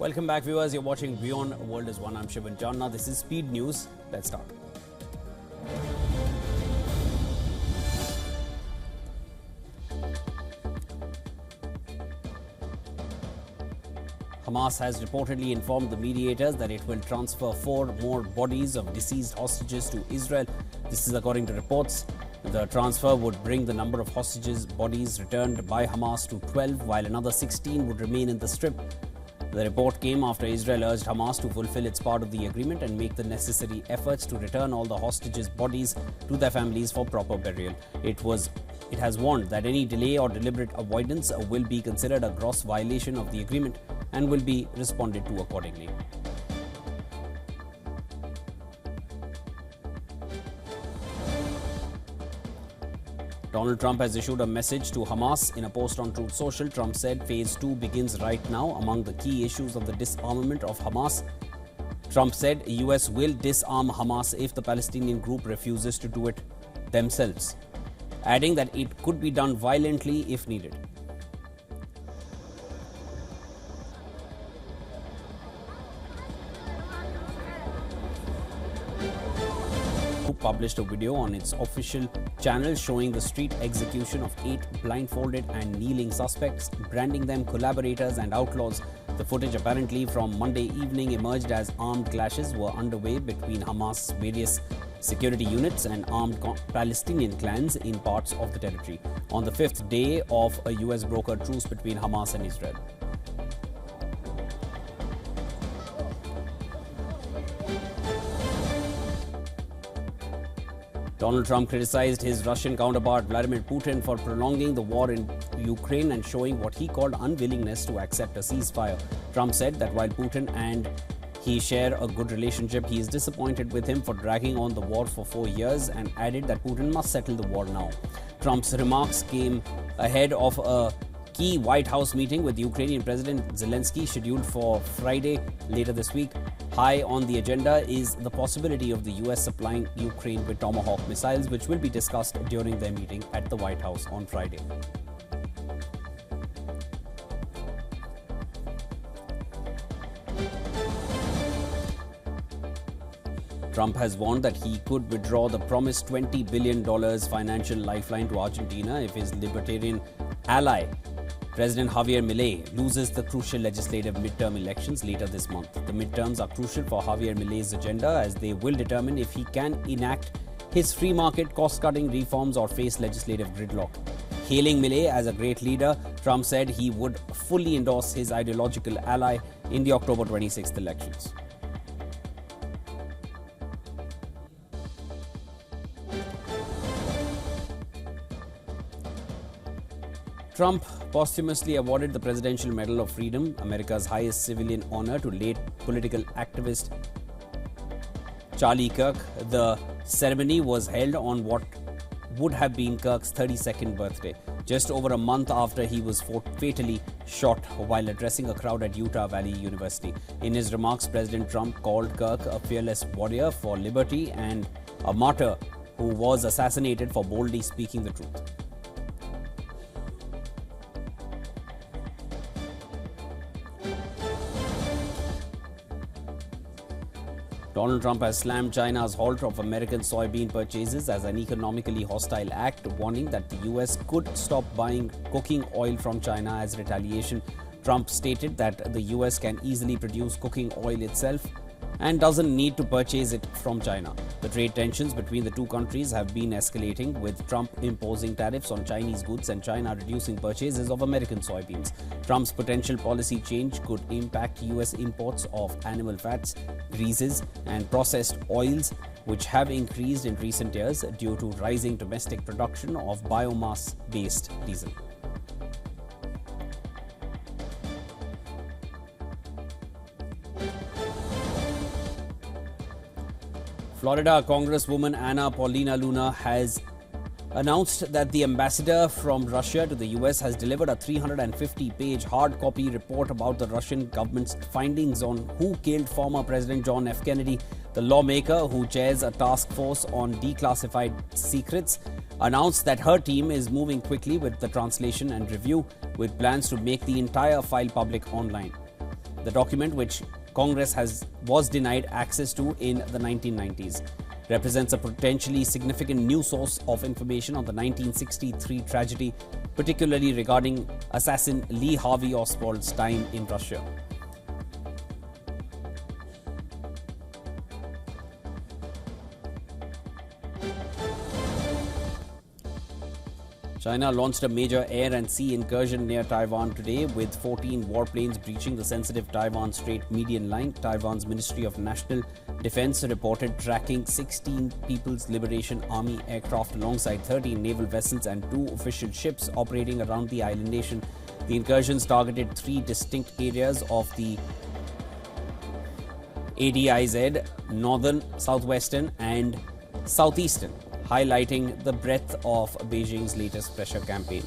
Welcome back, viewers. You're watching WION World is One. I'm Shivan John. Now, this is Speed News. Let's start. Hamas has reportedly informed the mediators that it will transfer 4 more bodies of deceased hostages to Israel. This is according to reports. The transfer would bring the number of hostages bodies returned by Hamas to 12, while another 16 would remain in the Strip. The report came after Israel urged Hamas to fulfill its part of the agreement and make the necessary efforts to return all the hostages' bodies to their families for proper burial. It has warned that any delay or deliberate avoidance will be considered a gross violation of the agreement and will be responded to accordingly. Donald Trump has issued a message to Hamas. In a post on Truth Social, Trump said Phase 2 begins right now. Among the key issues of the disarmament of Hamas, Trump said US will disarm Hamas if the Palestinian group refuses to do it themselves, adding that it could be done violently if needed. Published a video on its official channel showing the street execution of 8 blindfolded and kneeling suspects, branding them collaborators and outlaws. The footage, apparently from Monday evening, emerged as armed clashes were underway between Hamas' various security units and armed Palestinian clans in parts of the territory, on the 5th day of a US brokered truce between Hamas and Israel. Donald Trump criticized his Russian counterpart Vladimir Putin for prolonging the war in Ukraine and showing what he called unwillingness to accept a ceasefire. Trump said that while Putin and he share a good relationship, he is disappointed with him for dragging on the war for 4 years and added that Putin must settle the war now. Trump's remarks came ahead of a key White House meeting with Ukrainian President Zelensky scheduled for Friday later this week. High on the agenda is the possibility of the US supplying Ukraine with Tomahawk missiles, which will be discussed during their meeting at the White House on Friday. Trump has warned that he could withdraw the promised $20 billion financial lifeline to Argentina if his libertarian ally, President Javier Milei, loses the crucial legislative midterm elections later this month. The midterms are crucial for Javier Milei's agenda as they will determine if he can enact his free market cost-cutting reforms or face legislative gridlock. Hailing Milei as a great leader, Trump said he would fully endorse his ideological ally in the October 26th elections. Trump posthumously awarded the Presidential Medal of Freedom, America's highest civilian honor, to late political activist Charlie Kirk. The ceremony was held on what would have been Kirk's 32nd birthday, just over a month after he was fatally shot while addressing a crowd at Utah Valley University. In his remarks, President Trump called Kirk a fearless warrior for liberty and a martyr who was assassinated for boldly speaking the truth. Donald Trump has slammed China's halt of American soybean purchases as an economically hostile act, warning that the US could stop buying cooking oil from China as retaliation. Trump stated that the US can easily produce cooking oil itself and doesn't need to purchase it from China. The trade tensions between the two countries have been escalating, with Trump imposing tariffs on Chinese goods and China reducing purchases of American soybeans. Trump's potential policy change could impact US imports of animal fats, greases and processed oils, which have increased in recent years due to rising domestic production of biomass-based diesel. Florida Congresswoman Anna Paulina Luna has announced that the ambassador from Russia to the US has delivered a 350-page hard copy report about the Russian government's findings on who killed former President John F. Kennedy. The lawmaker, who chairs a task force on declassified secrets, announced that her team is moving quickly with the translation and review, with plans to make the entire file public online. The document, which Congress was denied access to in the 1990s, represents a potentially significant new source of information on the 1963 tragedy, particularly regarding assassin Lee Harvey Oswald's time in Russia. China launched a major air and sea incursion near Taiwan today, with 14 warplanes breaching the sensitive Taiwan Strait median line. Taiwan's Ministry of National Defense reported tracking 16 People's Liberation Army aircraft alongside 13 naval vessels and 2 official ships operating around the island nation. The incursions targeted 3 distinct areas of the ADIZ: northern, southwestern, and southeastern, highlighting the breadth of Beijing's latest pressure campaign.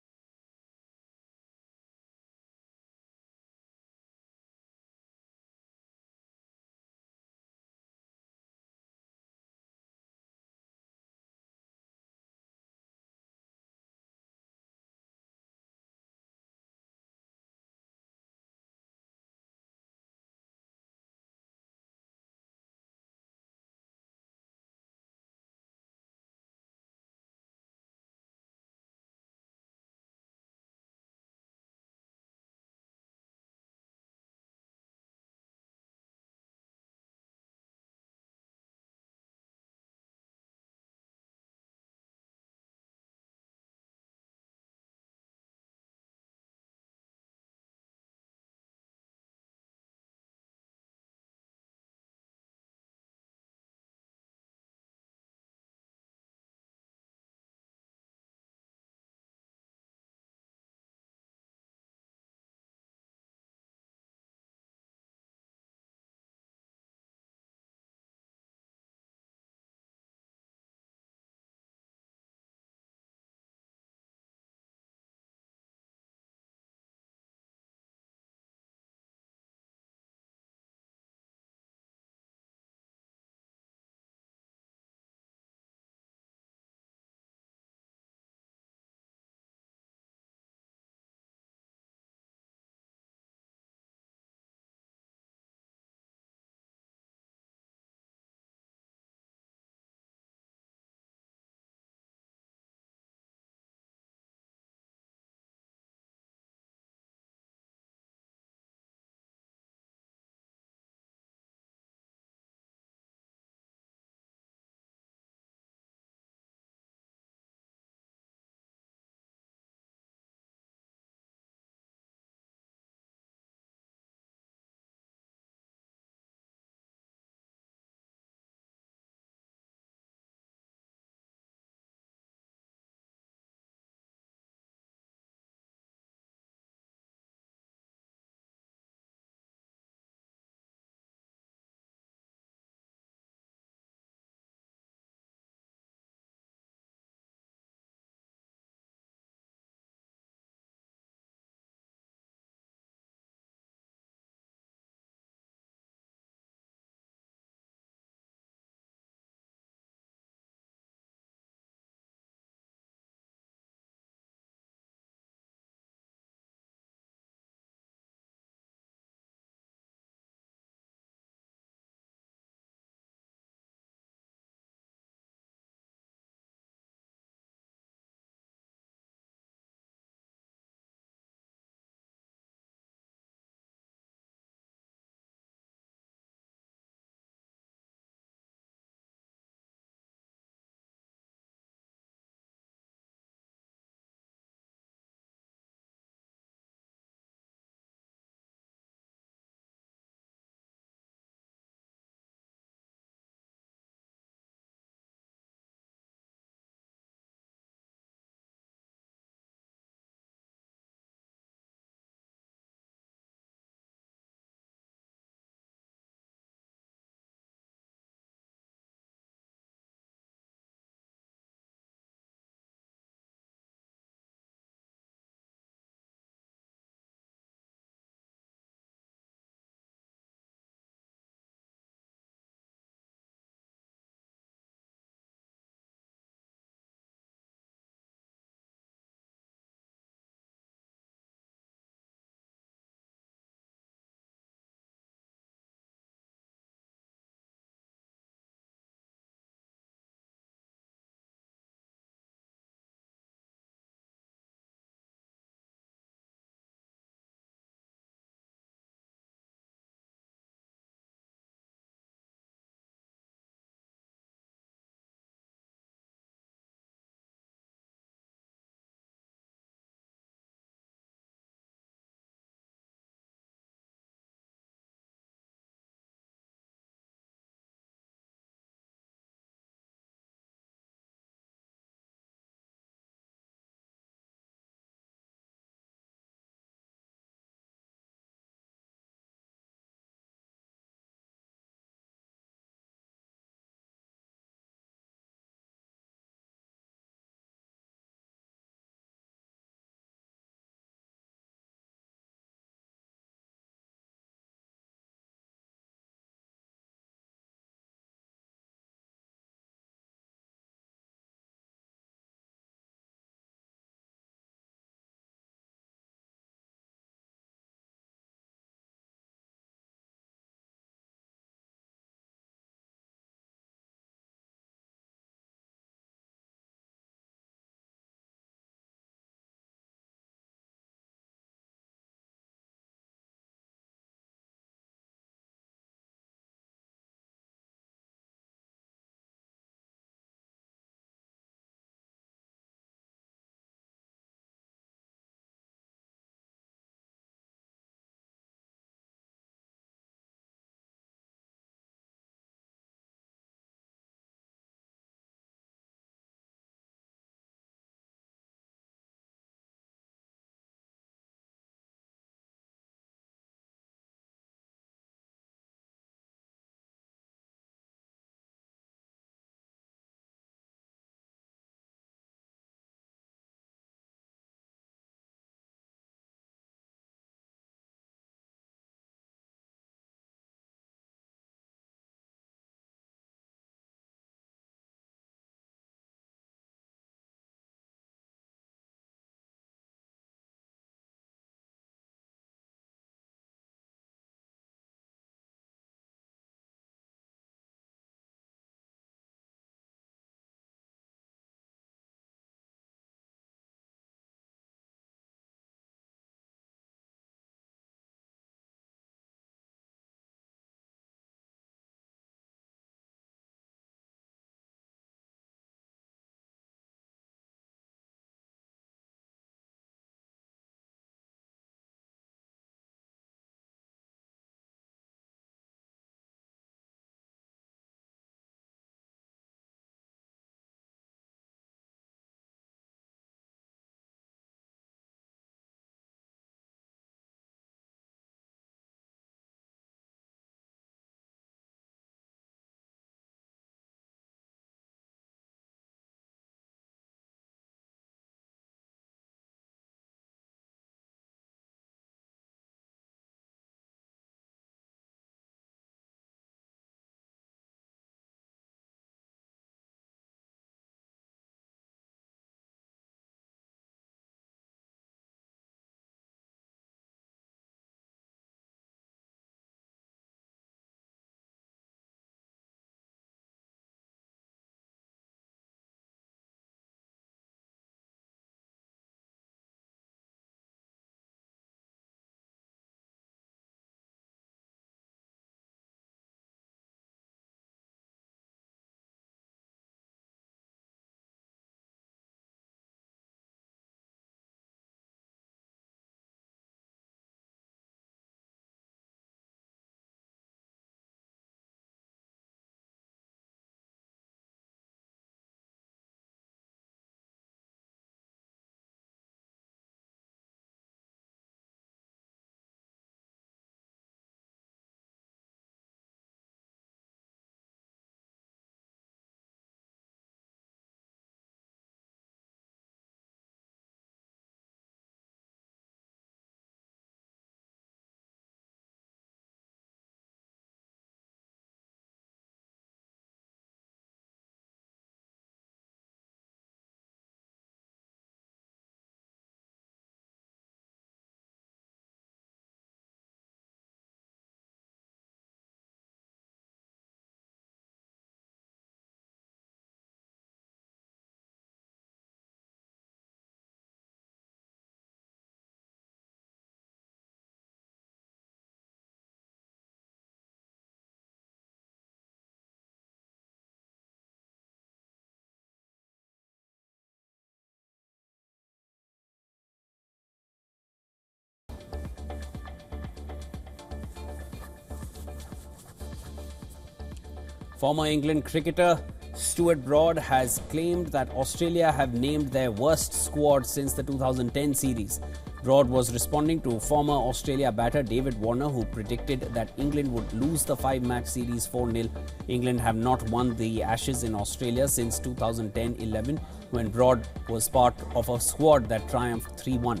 Former England cricketer Stuart Broad has claimed that Australia have named their worst squad since the 2010 series. Broad was responding to former Australia batter David Warner, who predicted that England would lose the 5-match series 4-0. England have not won the Ashes in Australia since 2010-11, when Broad was part of a squad that triumphed 3-1.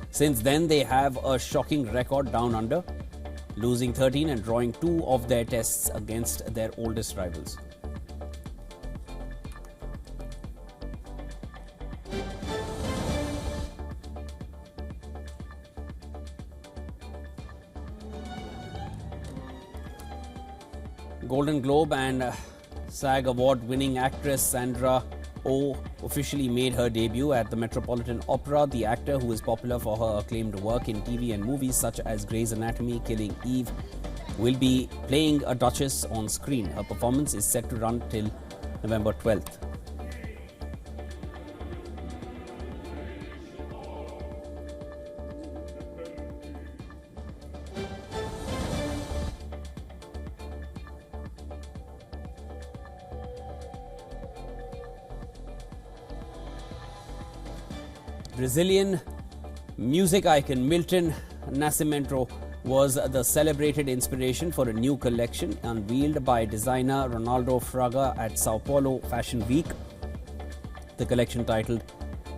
Since then, they have a shocking record down under, losing 13 and drawing 2 of their tests against their oldest rivals. Golden Globe and SAG Award-winning actress Sandra Oh officially made her debut at the Metropolitan Opera. The actor, who is popular for her acclaimed work in TV and movies such as Grey's Anatomy, Killing Eve, will be playing a duchess on screen. Her performance is set to run till November 12th. Brazilian music icon Milton Nascimento was the celebrated inspiration for a new collection unveiled by designer Ronaldo Fraga at Sao Paulo Fashion Week. The collection, titled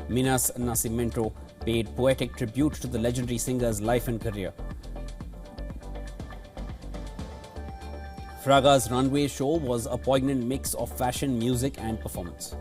Minas Nascimento, paid poetic tribute to the legendary singer's life and career. Fraga's runway show was a poignant mix of fashion, music and performance.